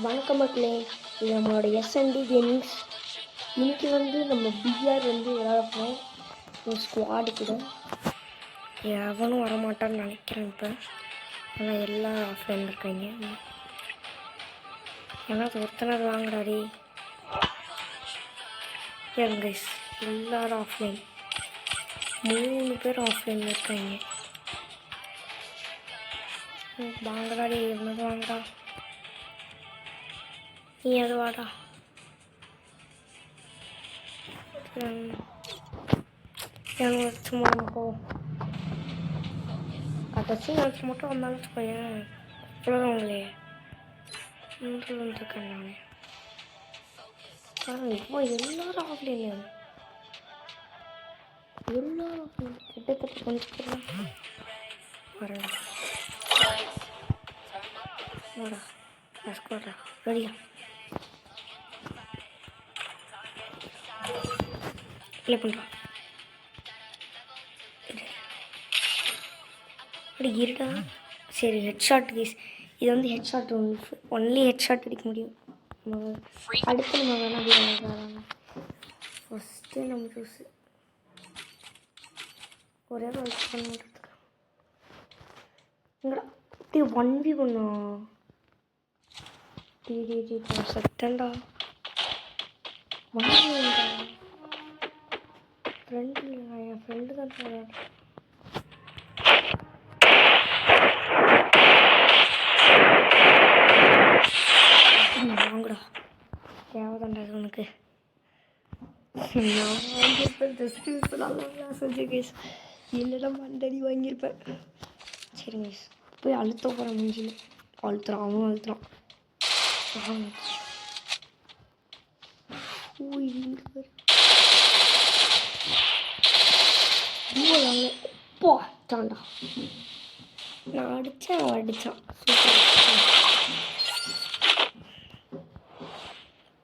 வணக்கம் மக்களே, இது நம்மளோட எஸ்என்டி கேமிங்ஸ். இன்னைக்கு நம்ம பிஆர் விளையாடுறோம் ஒரு ஸ்குவாடு கூட. எவனும் வரமாட்டான்னு நினைக்கிறேன். இப்போ ஆனால் எல்லாம் ஆஃப்லைன் இருக்காங்க. ஏன்னா ஒருத்தனர் வாங்குறாரே கைஸ், எல்லாரும் ஆஃப்லைன். 3 பேர் ஆஃப்லைன் இருக்காங்க. வாங்கடாடி, எவ்வளோ வாங்கடா, நீ அது வாடா. சும்மா நமக்கு கடைசி நேரத்தில் மட்டும் வந்தாலும் வச்சுக்கோயேன், அவ்வளோதான். உங்களே வந்துருக்கேன் நான். இப்போ எல்லாரும் ஆஃப்லைன், எல்லாரும் ஆஃப்லைன். கிட்டத்தட்ட கொஞ்சம் வரடா வாடா, ஸ்குவாட்ரா ரெடியா. ப்ளே பண்ணுறான். அப்படி இருடா. சரி, ஹெட் ஷாட் கேஸ். இது head shot only head shot அடிக்க முடியும். அடுத்து நம்ம வேணாம். ஃபஸ்ட்டு நம்ம ஜூஸ் ஒரே வச்சு பண்ணுறதுக்கு இங்கடா. Tea 1v1 D செகண்டா. 1v1 friend இல்லைங்க, என் ஃப்ரெண்டு தான் போகிறாரு. வாங்கடா, தேவைதாண்டா இது உனக்கு. நான் வாங்கியிருப்பேன் ஜஸ்ட் நல்லா செஞ்சு கேஸ், இல்லைன்னா மண்டடி வாங்கியிருப்பேன். சரி கேஸ், போய் அழுத்த போகிறேன். மூஞ்சில் அழுத்துறான், அவனும் அழுத்துறான். போட்டான்டா. நான் அடித்தேன், அவன் அடித்தான். Super.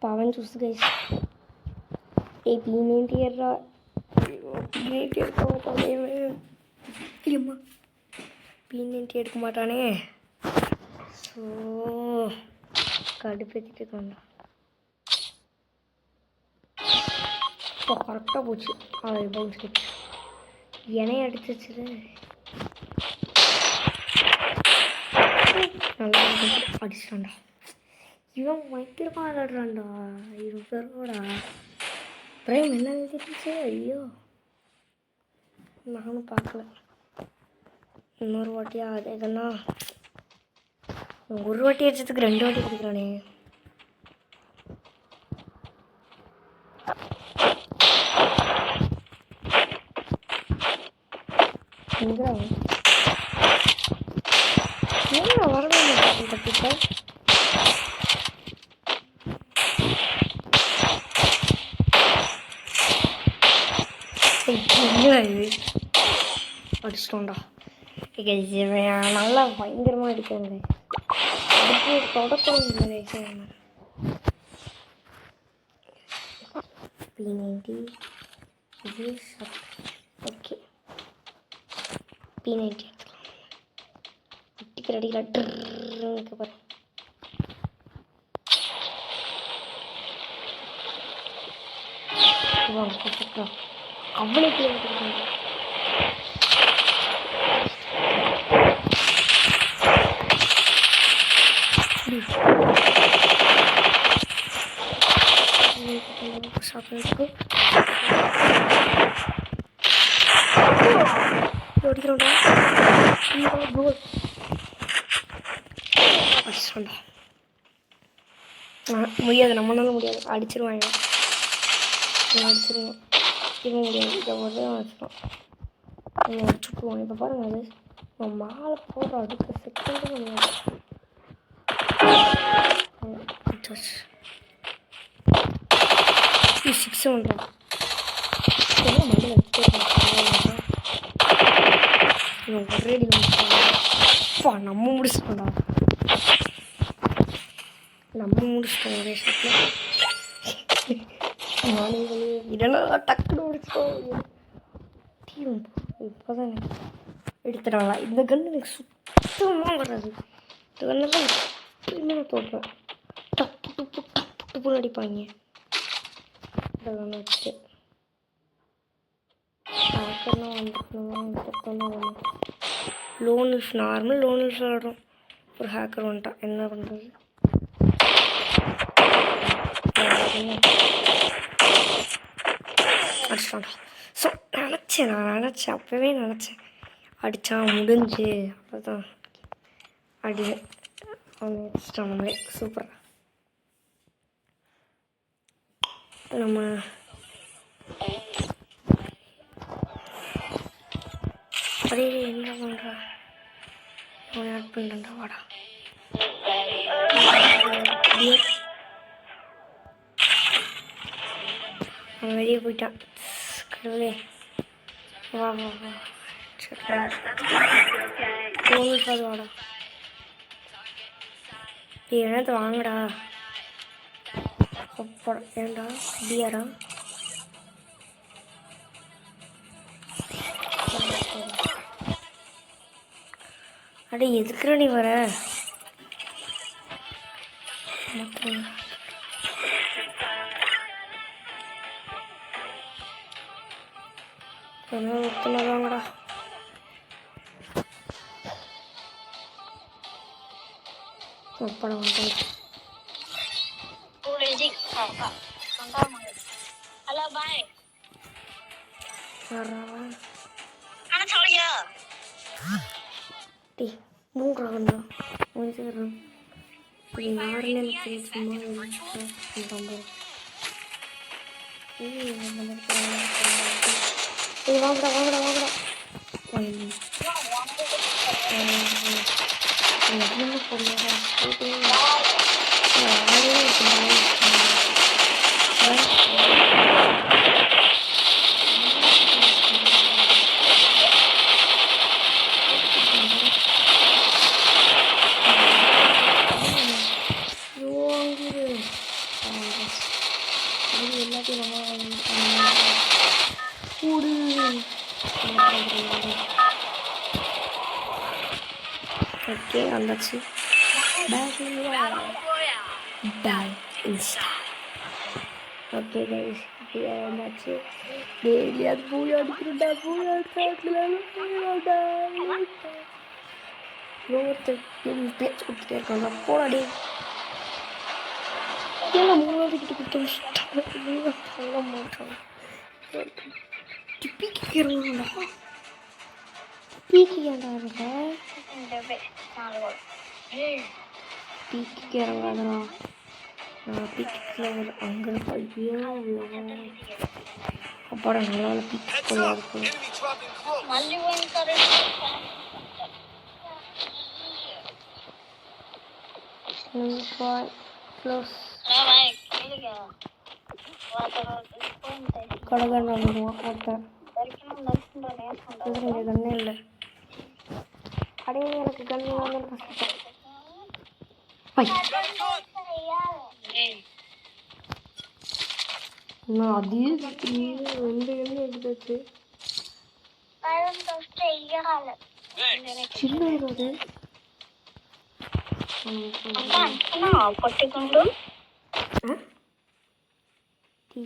Pawan juice guys. P90 ஏறா. P90 எடுக்க மாட்டானே. ஸோ கடுப்பேற்றிட்டு இருக்கான்டா. இப்போ கரெக்டாக போச்சு. அது பவுன்ஸ் கிட்ட என்னைய அடிச்சிச்சு. நல்லா அடிச்சிட்டான்டா. இவன் வைக்கிறப்பா ஆடுறான்டா. இவன் பேரோடா பிரேம் என்ன எழுதிருச்சு. ஐயோ, நானும் பார்க்கல. இன்னொரு வாட்டியா அது எதனா ஒரு வாட்டி அடிச்சதுக்கு 2 வாட்டி கொடுக்குறானே. என்ன வரவே மாட்டேன். அடிச்சிட்டோண்டா. நல்லா பயங்கரமாக அடிக்காங்க. அதுக்கு தொடக்கம் இல்லை. P90 ஓகே, P90 எடுத்துக்கலாம். குட்டிக்கு ரெடியில் ட்ருக்கு பாரு. அவனுக்கு ஓடிக்கிறோண்டா. அடிச்சிட்டோண்டா. முடியாது, நம்மளால முடியாது. அடிச்சிருவாங்க, அடிச்சிருவோம். இவன் முடியாது. இதை ஒரே அடிச்சிட்டோம். அடிச்சுட்டுருவோம். இப்போ பாருங்க, அது நம்ம மேலே போகிற அடுத்த செகண்டு முடியாது. 6 பண்ணுறோம். மண்டல ஒரே நம்ம முடிச்சிட்டோம்டா. ஒரே ஷாட்டில் இதெல்லாம் டக்குன்னு முடிச்சிட்டோம். இப்போ தான் எடுத்துட்டாங்களா. இந்த கன்று எனக்கு சுத்தமாக வராது. இந்த கண்ணெல்லாம் எப்பயுமே நான் தோப்பேன். துப்பு அடிப்பாங்க. இதெல்லாம் வச்சு ஹேக்கர்னா வந்துருக்கணும். லோன்ஸ் நார்மல் லோன்ஸ் விளாடுறோம். ஒரு ஹேக்கர் வந்துட்டான், என்ன பண்ணுறது? அடிச்சிட்டான்டா. ஸோ நான் நினச்சேன் அப்போவே நினச்சேன் அடித்தான் முடிஞ்சு. அப்போதான் அடி அவன் அடிச்சிட்டான். நம்மளே சூப்பராக நம்ம அப்படியே என்ன பண்ணுறா அவன் ஆட் பண்ணுறா. வாடா அவன் வெளியே போயிட்டான். கடவுளே வா வா வா அது வாடா. என்னத்தை வாங்கடா அப்படா. ஏண்டா பியரா? அடே எதுக்குற நீ வர? வாங்கடா. படம் மூன்று கொஞ்சம் யாருன்னு வாங்கடா வாங்கடா வாங்கடா. ஓகே வந்தாச்சு. ஓகே கைஸ் வந்தாச்சு. டெய்லி அது பூயா அடிக்கிறா பேச்சு கொடுத்துட்டே இருக்காங்க. போடாடி மூணாவது கிட்ட கொடுத்து சொல்ல மாட்டாங்க. பீக்கிக்கிறா பீக்கி ஏண்டாடுற பீக்கிக்கு இறங்காதரா. நான் பீக்கில் அங்கே ஐயோ அப்பாடா நல்லா பீக்கு போல இருக்கும். கடகண்ணா ஒருத்தன் கண்ணே இல்லை. அடே எனக்கு கண்ணு நான் அதே ரெண்டு எண்ணெய் எடுத்தாச்சு. சின்ன இருபது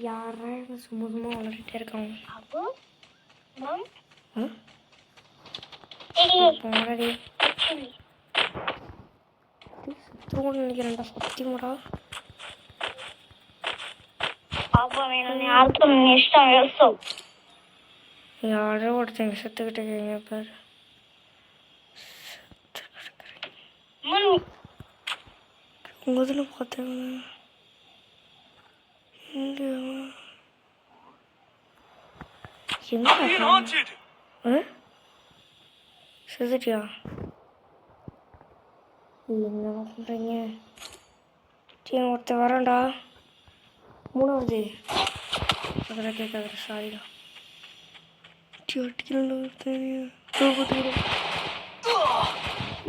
யாரா சும்மா சும்மா வளர்த்துட்டே இருக்காங்க. சுத்தம் நினைக்கிறேன்டா சத்தியமாடா. யாரோ ஒருத்தங்க செத்துக்கிட்டு இருக்கீங்க பாரு. முதல்ல பார்த்தேன் செத்துட்டியா? என்ன பண்ணுறீங்க? ஒருத்தர் வரேன்டா. மூணாவது அதெல்லாம் கேட்காத சாரிடா.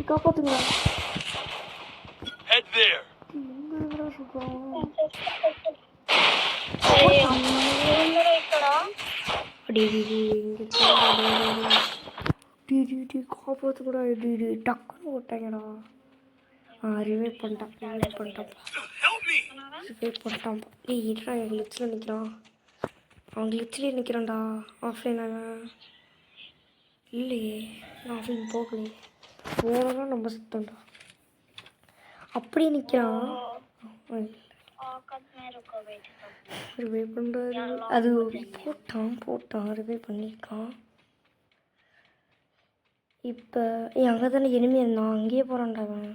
காப்பாத்துங்களா? காப்பாத்து கூட டக்குன்னு ஓட்டாங்கடா. Revive பண்ணிட்டான்ப்பா revive பண்ணிட்டான்ப்பா. ஏய் இல்லைடா என் கிளிச்சில் நிற்கிறான். அவன் கிளிச்சிலே நிற்கிறான்டா. ஆஃப்லைன் இல்லையே, நான் ஆஃப்லைன் போகலையே. போனதான் நம்ம சுத்தம்டா. அப்படியே நிற்கிறான். ரிவைவ் பண்ணுறாரு. அது போட்டான் ரிவைவ் பண்ணியிருக்கான். இப்போ அங்கே தானே எனிமையாக இருந்தான், அங்கேயே போகிறான்டா அவன்.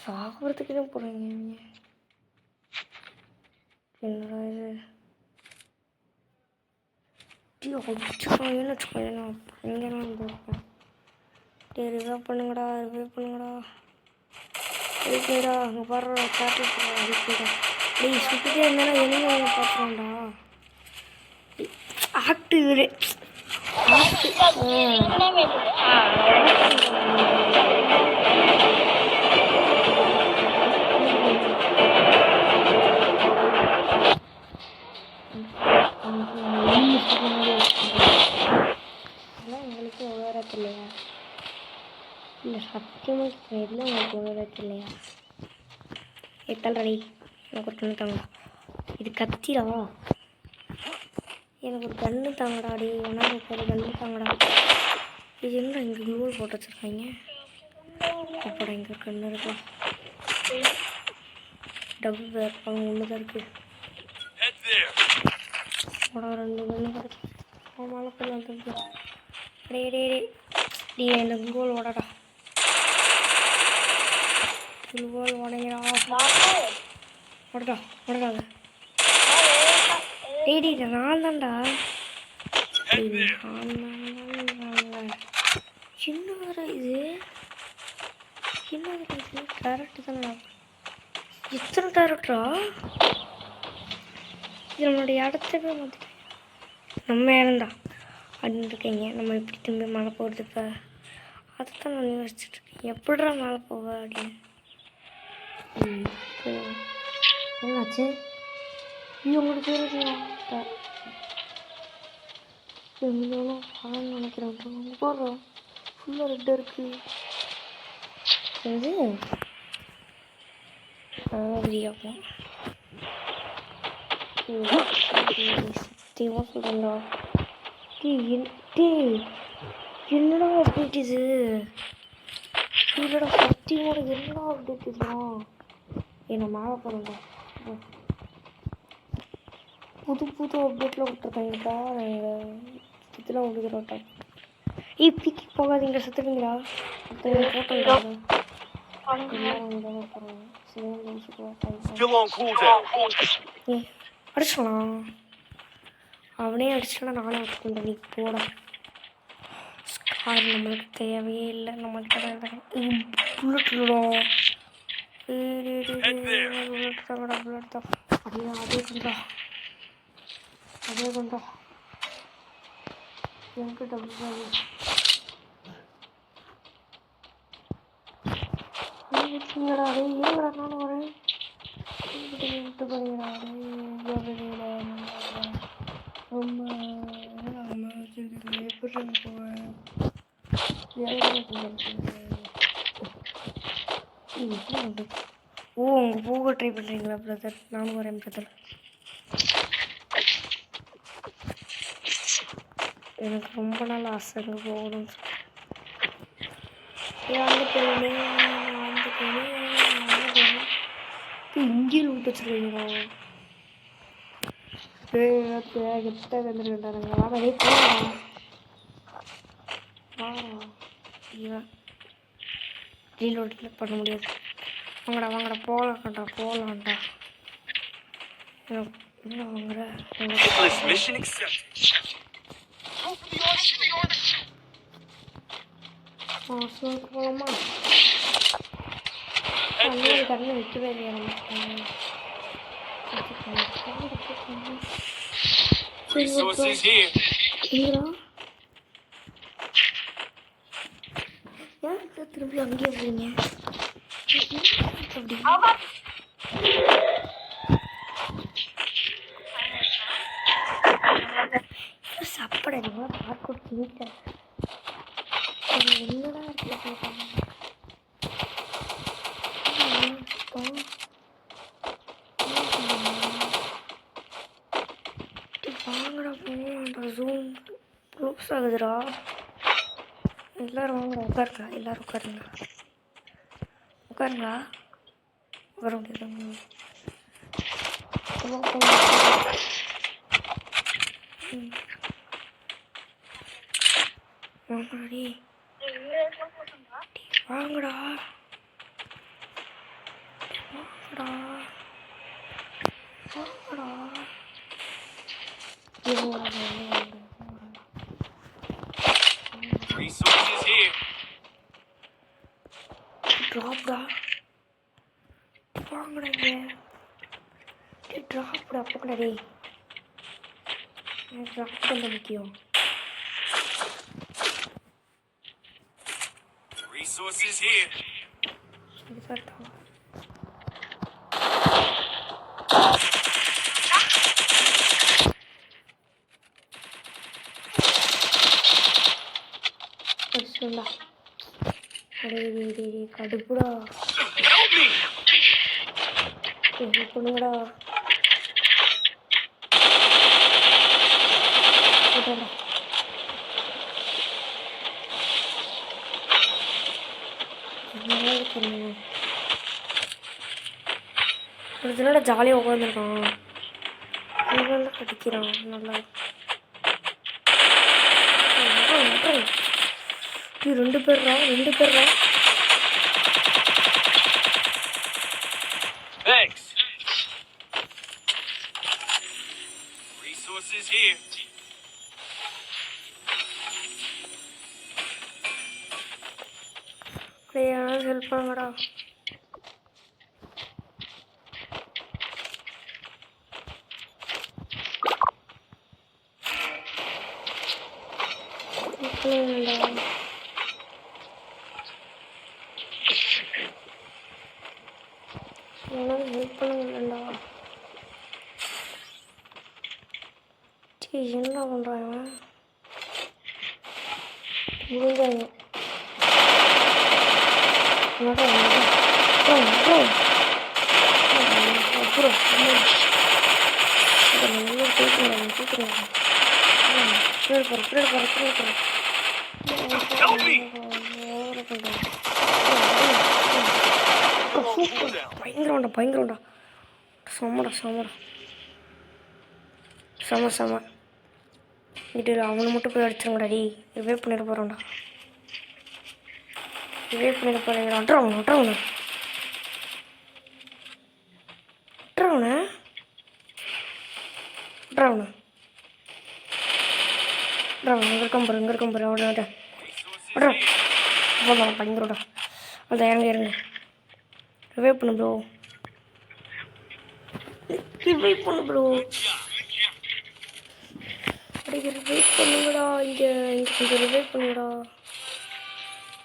சாகிறதுக்கு தான் போகிறாங்க இவங்க. என்னடா இது அடிச்சுக்கோங்கன்னு வச்சுக்கோங்க. எங்கேனா இருந்திருப்பேன். ரிவைவ் பண்ணுங்கடா அதுக்குடா அங்கே பாடுறா காட்டு அதுக்குடா. டேய் சுட்டுட்டே இருந்தாலும் எனிமையை பார்க்குறான்டா. ஆக்டிவ் எங்களுக்கு விவரத்து இல்லையா? இல்லை சத்தியமாக எதுவும் உங்களுக்கு விவரத்து இல்லையா? எத்தல்றடி எனக்கு ஒரு கண்ணு தாங்கடா. இது கத்திடா. எனக்கு ஒரு கண்ணு தாங்கடா. அடி ஒன்றாவது ஒரு கண்ணு தாங்கடா. இது என்ன இங்கே குளூல் போட்டு வச்சுருக்காங்க? அப்படா இங்கே கண்ணு இருக்கலாம். டபுள் பேர் அவங்க ஒன்று தான் இருக்குது. ரெண்டு கண்ணு கிடைச்சி மழை பண்ணி வந்துருக்கு. டே இந்த கோல் ஓடடா. கோல் உடையா ஓடடா. டேடி நான் தான்டா. என்னடா இது டேரக்ட் தானே. எத்தனை டேரக்டரா? இது நம்மளுடைய இடத்தவே வந்துட்டேன். நம்ம இடம்தான் அப்படின்னு இருக்கீங்க. நம்ம எப்படி திரும்பி மழை போகிறது? இப்போ அதைத்தான் நான் யோசிச்சுட்ருக்கேன். எப்படிடா மழை போவ அப்படின்னு. என்னாச்சு? உங்களுக்கு நினைக்கிறேன். போடுறோம் ஃபுல்லாக ரெட்டாக இருக்குது. அது விரியாகும். சத்தியமாக சொல்கிறேன்டா. என்னடா அப்டேட் இது? இல்லைடா சத்தியமோட என்னடா அப்டேட் இதுதான்? என்னை மாற போகிறேன்டா. புது அப்டேட்லாம் விட்டுருக்காங்கப்பா. இதெல்லாம் விடுதுடாட்டா. பிக்கி போகாதீங்க சத்துக்குங்களா? போட்டோங்களா? அடிச்சலாம். அவனே அடிச்சானா நானே அடிச்சுக்கொண்டேன். நீ போட ஸ்கார் நம்மளுக்கு தேவையே இல்லை. நம்மளுக்கு புல்லட் விடும். புல்லட் தான். அதே கொண்டா எனக்கு டபுள் இருங்கடா. அதே இருங்கடா நானும் வரேன். விட்டு போறீங்கடா. ரொம்ப எப்படி போவேன்? அங்கே போக ட்ரை பண்ணுறீங்களா பிரதர்? நானும் வரேன் பிரதர். எனக்கு ரொம்ப நாள் ஆசை போகணும்னு இங்கேயும் விட்டு வச்சுருக்கீங்களா? கெட்ட வந்துருக்கேன்டாங்க. வாடகை போகலாம். ரீலோட் பண்ண முடியாது. வாங்கடா போகலாம்டா. என்ன வாங்குற? போகலாமா? கண்ணை வைக்கவே இல்லையா? ஏன் திரும்பி அங்கேயே போறீங்க? சாப்பாடு பார்க்க என்னடா இருக்கு? போகுதுடா. எல்லோரும் வாங்க உட்காருங்க. எல்லோரும் உட்காருங்க. உட்காருங்க. உட்கார முடியாது. வாங்கடி வாங்கடா வாங்கடா வாங்கடா. Resources here. ட்ராப்டா வாங்கடா இங்கே. ட்ராப்டா பக்கடா டேய். ட்ராப் பண்ண முக்கியம். Resources here. கடுப்புடா பொண்ணுங்கடா. ஒரு ஜாலியாக உட்காந்துருக்கான். கடிக்கிறான் நல்லா. ரெண்டு பேர்ரா. Thanks. Resources here. ஹெல்ப் பண்ணுங்கடா. ஹெல்ப் பண்ணுங்கடா. என்ன பண்ணுறாங்க முடிஞ்சாங்க. பயங்கரம்டா. செம இது அவனை மட்டும் போய் அடிச்சிருங்கடாடி. ரிவைவ் பண்ணிட்டு போகிறோம்டா. இங்கே இருக்கம் பாரு அவ்வளோ பயங்கரம்டா. அதான் இறங்க ரிவைவ் பண்ணு ப்ரோ. ரிவைவ் பண்ணுங்கடா. இங்கே கொஞ்சம் ரிவைவ் பண்ணுங்கடா.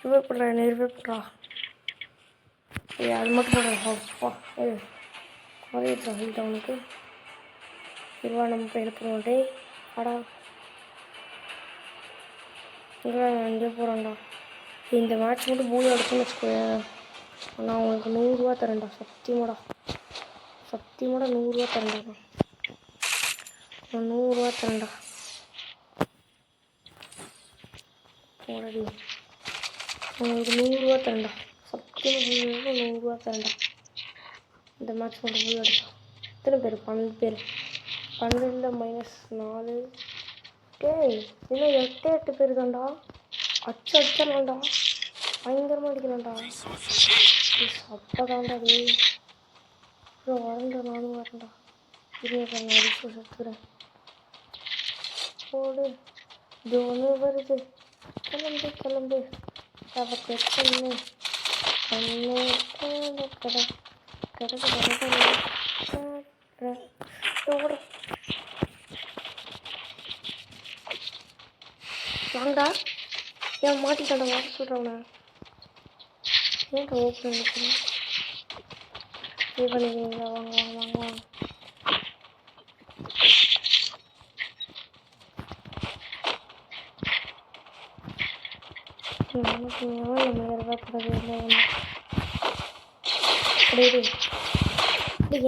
ரிவைவ் பண்ணுறா. அது மட்டும் பண்ணுறேன். குறையிட்டா அவனுக்கு. இதுவா நம்ம போய் எடுத்துருவோம். டே அடா அங்கே போகிறான்டா. இந்த மேட்ச் மட்டும் பூயா எடுத்துன்னு வச்சுக்கோயேன். நான் உங்களுக்கு 100 ரூபா தரேன்டா. சத்தியமாடா 100 ரூபா தரேன்டா. நான் 100 ரூபா தரேன்டா. போடடி. உங்களுக்கு 100 ரூபா தரேன்டா. சத்தியமாக 100 ரூபா தரேன்டா. இந்த மேட்ச் மட்டும் பூயா எடுத்தா. எத்தனை பேர்? 12 பேர். 12 - 4. டேய் இன்னும் 8 பேர் தான்டா. அடிச்சிடலாம்டா. பயங்கரமாக அடிக்கலாம்டா. அப்பதான்டா டேய். வரேன்டா. நானும் வரேன்டா. இருங்க அடிச்சு சுற்றுறேன். போடு. இது ஒன்று வருது. கிளம்பு. அவக்கு பண்ணு வாங்கடா. ஏன் மாட்டிட்டாடா. வாங்க சொல்கிறவனா ஏன்டா ஓப்பன் இது பண்ணிக்கிறீங்களா? வாங்க.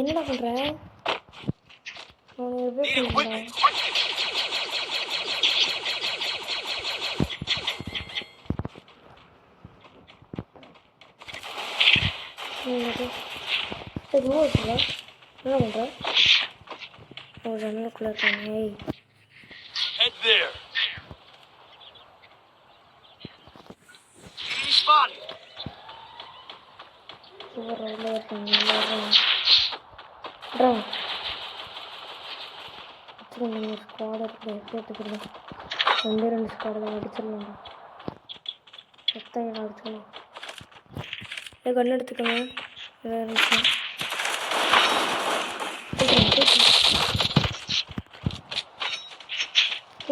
என்னடா பண்ற? எதுவும் இருக்குல்ல என்ன பண்ணுற ஒரு ஜன்னலுக்குள்ளே இருக்காங்க ஏய் Head there. Enemy spotted. Super உள்ளே இருக்காங்க வச்சுக்கோங்க ஸ்குவாட் இருக்குது எடுத்துக்கிறேன் 2 ஸ்குவாட் தான் அடிச்சிடலாம் எத்தனை அடிச்சிடலாம் கண்ணு எடுத்துக்கோங்க நிமிஷம்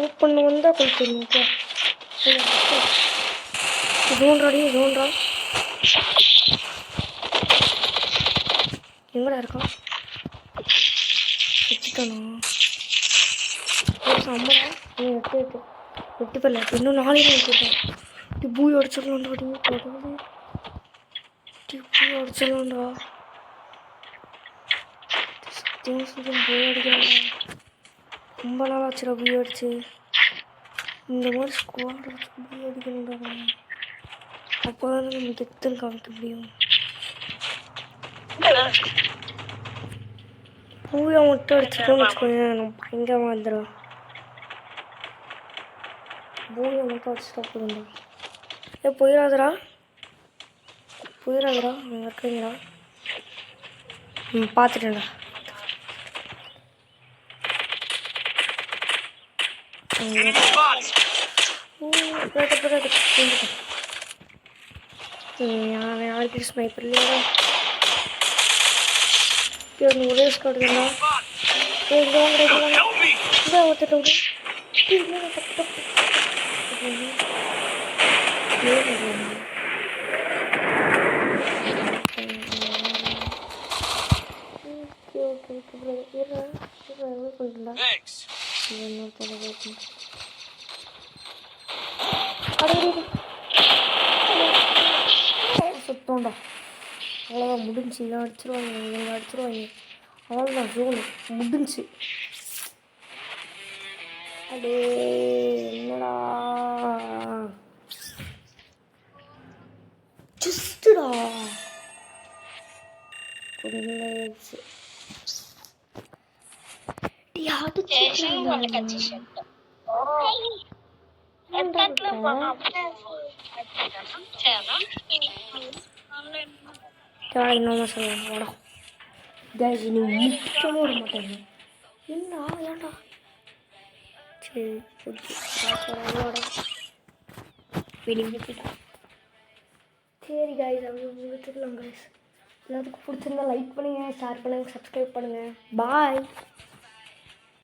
ஓப்பன் வந்தால் கொடுத்துருங்க ஜோன்றாடி ஜோன்ரா எங்கடா இருக்கான் வச்சுக்கணும் சம்பளம் எட்டு பல்ல இன்னும் 4 வச்சுருக்கேன் பூய் அடிச்சிடலாம்டா தொடர்ந்து பூய் அடிச்சிடலாம்டா சத்தியம் பூய் அடிக்கலாம்டா ரொம்ப நாள் ஆச்சுடா பூய் அடிச்சு இந்த மாதிரி ஸ்குவாட் வச்சு பூய் அடிக்கணும்டா அப்போ தான் நமக்கு எத்தனை காமிக்க முடியும் பூயை மட்டும் அடிச்சுட்டோம்னு வச்சுக்கோங்க நம்ம பயங்கரமாக வந்துடும் பூயை மட்டும் அடிச்சுட்டா போதும்டா போயிடாதடா அங்கே இருக்கிறீங்களா பார்த்துட்டேன்டா Enemy spotted. யாருக்கு ஸ்னைப்பர் இல்லையா ஒரே ஸ்காட் தானா Help me. ஒருத்தர் Thanks. சுத்தம்டா அவ்வளோதான் முடிஞ்சு இதை அடிச்சிருவாங்க இவங்க அடிச்சிருவாங்க அவ்வளோதான் ஜோனு முடிஞ்சு அடே என்னடா ஜஸ்ட்டுடா இன்னும் சொல்லுவாங்க கேஸ் நீ முக்கியமாக விட மாட்டாங்க என்ன ஏன்டா சரி வெளியே போயிட்டா சரி காய்ஸ் அவங்க முடிச்சிடலாம் காய்ஸ் எல்லாத்துக்கும் பிடிச்சிருந்தா லைக் பண்ணுங்கள் ஷேர் பண்ணுங்கள் சப்ஸ்கிரைப் பண்ணுங்கள் பாய்